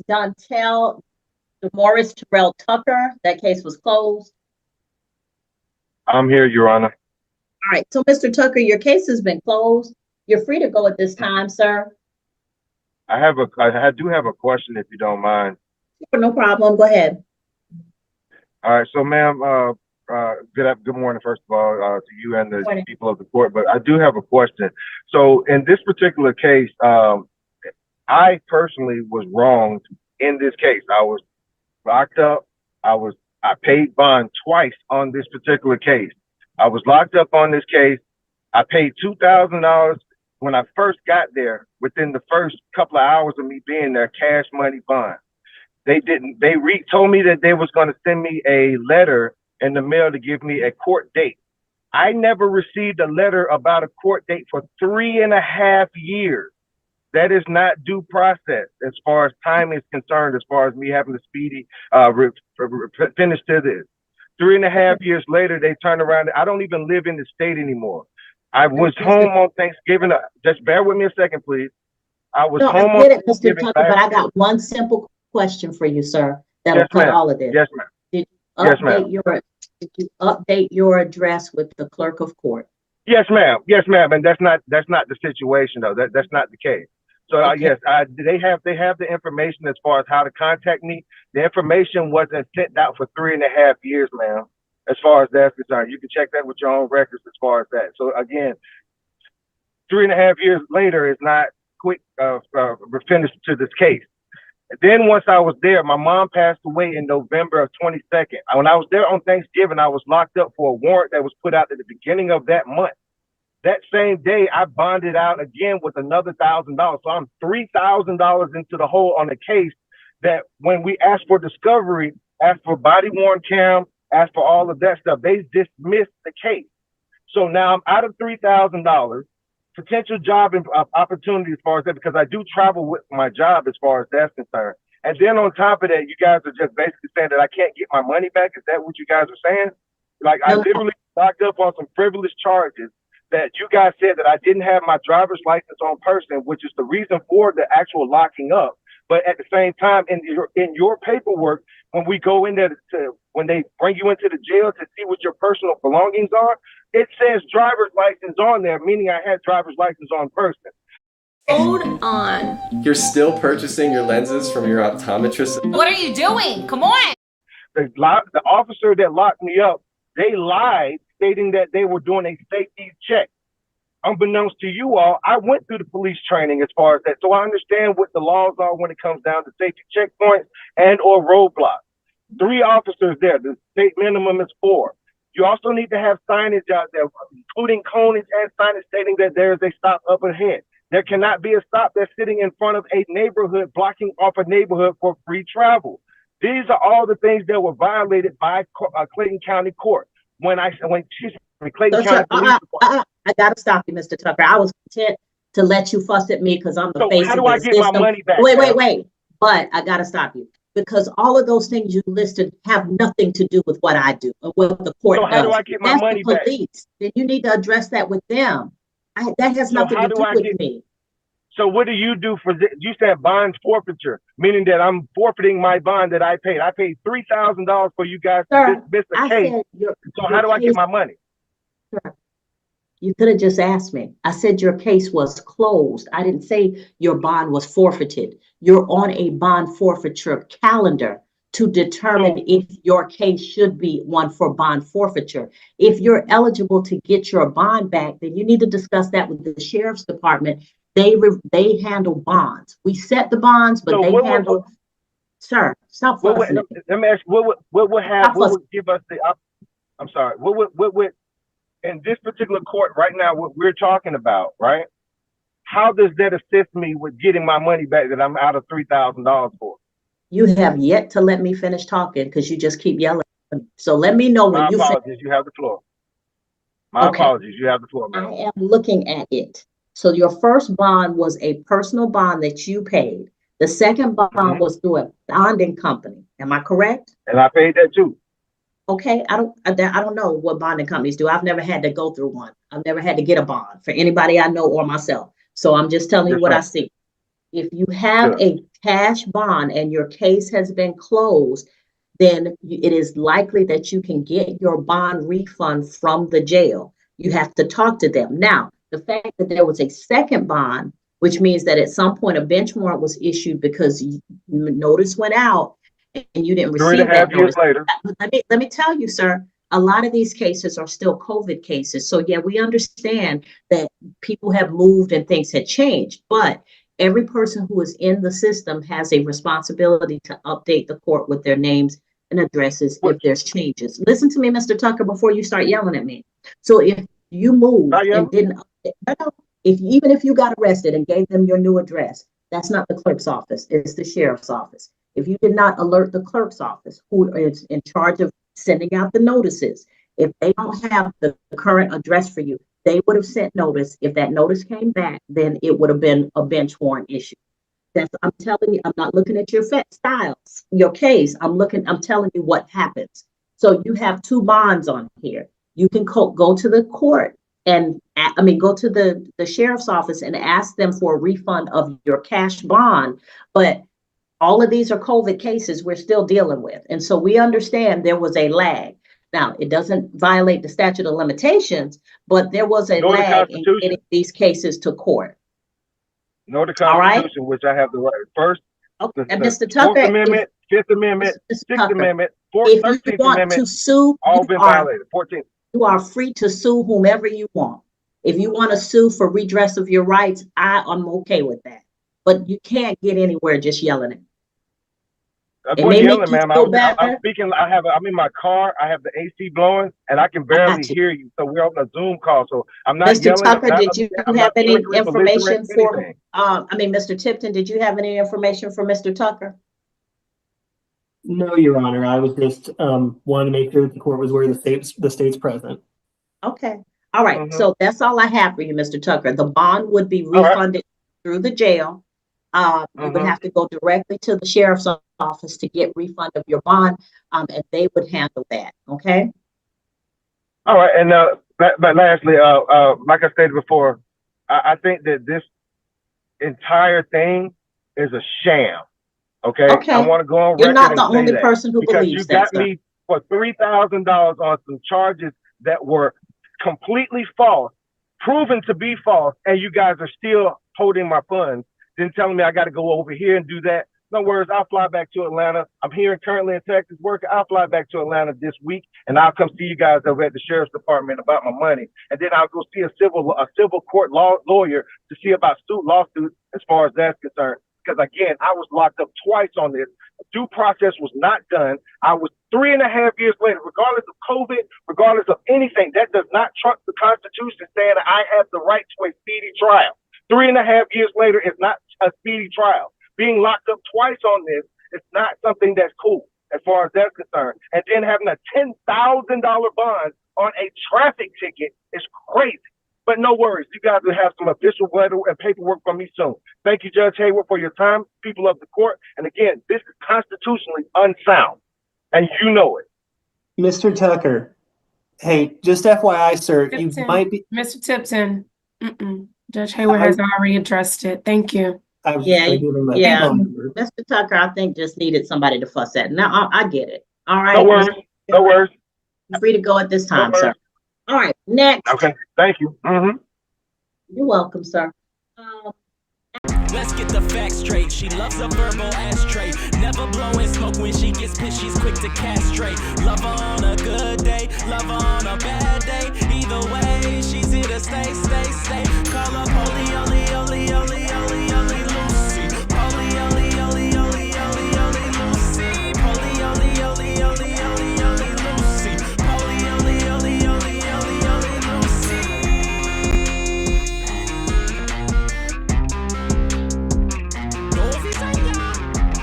case Dontel Morris Terrell Tucker. That case was closed. I'm here, Your Honor. All right. So, Mr. Tucker, your case has been closed. You're free to go at this time, sir. I do have a question, if you don't mind. No problem. Go ahead. All right. So, ma'am, good morning, first of all, to you and the people of the court. But I do have a question. So, in this particular case, I personally was wronged in this case. I was locked up. I paid bond twice on this particular case. I was locked up on this case. I paid $2,000 when I first got there. Within the first couple of hours of me being there, cash money bond. They told me that they was going to send me a letter in the mail to give me a court date. I never received a letter about a court date for 3.5 years. That is not due process as far as time is concerned, as far as me having to speedy finish to this. 3.5 years later, they turn around. I don't even live in the state anymore. I was home on Thanksgiving. Just bear with me a second, please. I was home on Thanksgiving. Mr. Tucker, but I got one simple question for you, sir. That'll cut all of this. Yes, ma'am. Did you update your address with the clerk of court? Yes, ma'am. Yes, ma'am. And that's not the situation, though. That's not the case. So okay. Yes, they have the information as far as how to contact me. The information wasn't sent out for 3.5 years, ma'am. As far as that's concerned, you can check that with your own records as far as that. So again, 3.5 years later is not quick finish to this case. And then once I was there, my mom passed away in November of 22nd. When I was there on Thanksgiving, I was locked up for a warrant that was put out at the beginning of that month. That same day, I bonded out again with another $1,000. So I'm $3,000 into the hole on the case that when we asked for discovery, asked for body worn cam, asked for all of that stuff, they dismissed the case. So now I'm out of $3,000, potential job opportunity as far as that, because I do travel with my job as far as that's concerned. And then on top of that, you guys are just basically saying that I can't get my money back. Is that what you guys are saying? Like I literally locked up on some frivolous charges that you guys said that I didn't have my driver's license on person, which is the reason for the actual locking up. But at the same time, in your paperwork, when we go in there when they bring you into the jail to see what your personal belongings are, it says driver's license on there, meaning I had driver's license on person. Hold on. You're still purchasing your lenses from your optometrist? What are you doing? Come on. The officer that locked me up, they lied, stating that they were doing a safety check. Unbeknownst to you all, I went through the police training as far as that. So I understand what the laws are when it comes down to safety checkpoints and or roadblocks. 3 officers there. The state minimum is 4. You also need to have signage out there, including cones and signage stating that there is a stop up ahead. There cannot be a stop that's sitting in front of a neighborhood, blocking off a neighborhood for free travel. These are all the things that were violated by Clayton County Court. Clayton County Police Department. I gotta stop you, Mr. Tucker. I was content to let you fuss at me because I'm the face of the system. How do I get my money back? Wait. But I gotta stop you because all of those things you listed have nothing to do with what I do or what the court does. So how do I get my money back? Then you need to address that with them. That has nothing to do with me. So what do you do for this? You said bond forfeiture, meaning that I'm forfeiting my bond that I paid. I paid $3,000 for you guys to dismiss the case. So how do I get my money? Sir, you could have just asked me. I said your case was closed. I didn't say your bond was forfeited. You're on a bond forfeiture calendar to determine if your case should be one for bond forfeiture. If you're eligible to get your bond back, then you need to discuss that with the sheriff's department. They handle bonds. We set the bonds, but they handle. Sir, stop fussing. Let me ask. What would give us the? I'm sorry. What would in this particular court right now? What we're talking about, right? How does that assist me with getting my money back that I'm out of $3,000 for? You have yet to let me finish talking because you just keep yelling. So let me know when you finish. My apologies. You have the floor. My apologies. You have the floor, ma'am. I am looking at it. So your first bond was a personal bond that you paid. The second bond was through a bonding company. Am I correct? And I paid that too. Okay, I don't know what bonding companies do. I've never had to go through one. I've never had to get a bond for anybody I know or myself. So I'm just telling you what I see. If you have a cash bond and your case has been closed, then it is likely that you can get your bond refund from the jail. You have to talk to them. Now, the fact that there was a second bond, which means that at some point a bench warrant was issued because notice went out and you didn't receive that notice. 3.5 years later. Let me tell you, sir, a lot of these cases are still COVID cases. So yeah, we understand that people have moved and things had changed, but every person who is in the system has a responsibility to update the court with their names and addresses if there's changes. Listen to me, Mr. Tucker, before you start yelling at me. So if you moved and didn't, even if you got arrested and gave them your new address, that's not the clerk's office, it's the sheriff's office. If you did not alert the clerk's office, who is in charge of sending out the notices, if they don't have the current address for you, they would have sent notice. If that notice came back, then it would have been a bench warrant issue. I'm telling you, I'm not looking at your styles, your case. I'm telling you what happens. So you have two bonds on here. You can go to the court and go to the sheriff's office and ask them for a refund of your cash bond. But all of these are COVID cases we're still dealing with. And so we understand there was a lag. Now, it doesn't violate the statute of limitations, but there was a lag in getting these cases to court. No, the Constitution, which I have the right. First, okay. Mr. Tucker, Fourth Amendment, Fifth Amendment, Sixth Amendment, if you want to sue, all been violated. 14th. You are free to sue whomever you want. If you want to sue for redress of your rights, I'm okay with that. But you can't get anywhere just yelling at me. I'm yelling, ma'am. I'm speaking. I'm in my car. I have the AC blowing, and I can barely hear you. So we're on a Zoom call. So I'm not Mr. yelling. Tucker, did you have any information for? Mr. Tipton, did you have any information for Mr. Tucker? No, Your Honor. I was just wanted to make sure that the court was aware the state's present. Okay. All right. So that's all I have for you, Mr. Tucker. The bond would be refunded through the jail. You would have to go directly to the sheriff's office to get refund of your bond, and they would handle that. Okay. All right. And but lastly, like I stated before, I think that this entire thing is a sham. Okay. I want to go on record. You're not the only person who believes that. You got me for $3,000 on some charges that were completely false, proven to be false, and you guys are still holding my funds. Then telling me I got to go over here and do that. No worries, I'll fly back to Atlanta. I'm here currently in Texas working. I'll fly back to Atlanta this week, and I'll come see you guys over at the sheriff's department about my money. And then I'll go see a civil court lawyer to see about lawsuits as far as that's concerned. Because again, I was locked up twice on this. Due process was not done. I was 3.5 years later, regardless of COVID, regardless of anything, that does not trump the Constitution saying that I have the right to a speedy trial. 3.5 years later is not a speedy trial. Being locked up twice on this is not something that's cool as far as that's concerned. And then having a $10,000 bond on a traffic ticket is crazy. But no worries, you guys will have some official letter and paperwork from me soon. Thank you, Judge Hayward, for your time, people of the court. And again, this is constitutionally unsound, and you know it. Mr. Tucker, hey, just FYI, sir, Tipton, you might be... Mr. Tipton, Judge Hayward has already addressed it. Thank you. Mr. Tucker, I think just needed somebody to fuss at. Now, I get it. All right. No worries. No worries. You're free to go at this time, sir. All right, next. Okay, thank you. You're welcome, sir. Let's get the facts straight. She loves a verbal ashtray. Never blowing smoke when she gets pissed. She's quick to castrate. Love her on a good day. Love her on a bad